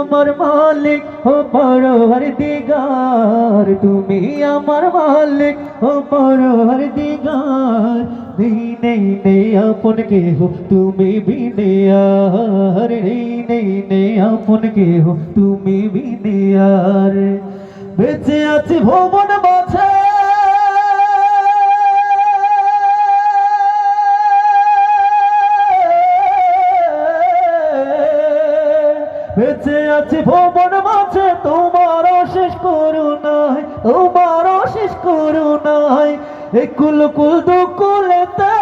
আমার মালিক ও পরওয়ারদিগার, তুমি আমার মালিক ও পরওয়ারদিগার। নেই আপন কেহ তুমি বিনে আর, নেই আপন কেহ তুমি বিনে আর। বেঁচে আছি ভুবন মাঝে, বেঁচে আছি ভুবন মাঝে তোমার অশেষ করুণায়, তোমার অশেষ করুণায়। একুল কুল দুকুলেতে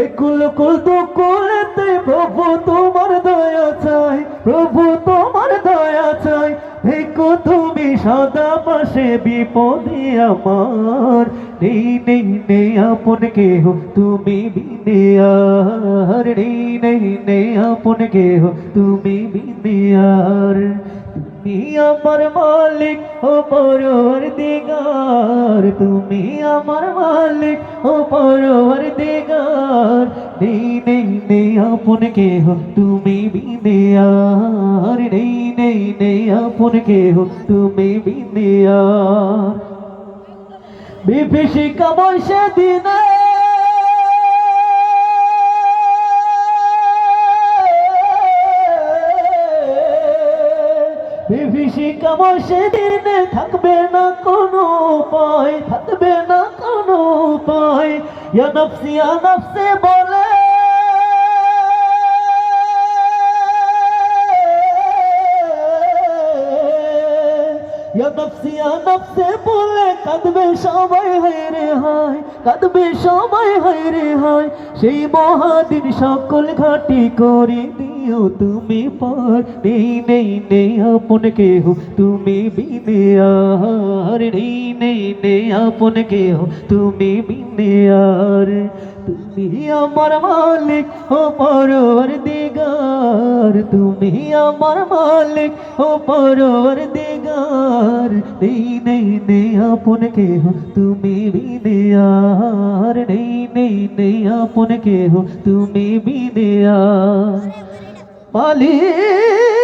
একুল কুল দুকুলেতে প্রভু তোমার দয়া চাই, প্রভু তোমার দয়া চাই। দেখো তুমি সদা পাশে বিপদে আমার, নেই আপন কেহ তুমি বিনে আর, নেই আপন কেহ তুমি বিনে আর। তুমি আমার মালিক ও পরওয়ারদিগার, তুমি আমার মালিক ও পরওয়ারদিগার। নেই আপন কেহ তুমি বিনে আর, নেই আপন কেহ তুমি বিনে আর। বিভীষিকা বর্ষে দিনে বিভীষিকা বর্ষে দিনে থাকবে না কোনো উপায়, থাকবে না কোনো উপায়। ইয়া নফসে বলে ইয়া নফসে বলে কাঁদবে সবাই হায় রে হায়, কাঁদবে সবাই হায় রে হায়। সেই মহাদিন সকল ঘাটি করে দিও তুমি পার, নেই আপন কেহ তুমি বিনে আর, নেই আপন কেহ তুমি বিনে আর। তুমি আমার মালিক ও পরওয়ারদিগার, তুমি আমার মালিক ও পরওয়ারদিগার। নেই আপন কেহ তুমি বিনে আর, নেই আপন কেহ তুমি বিনে আর। মালিক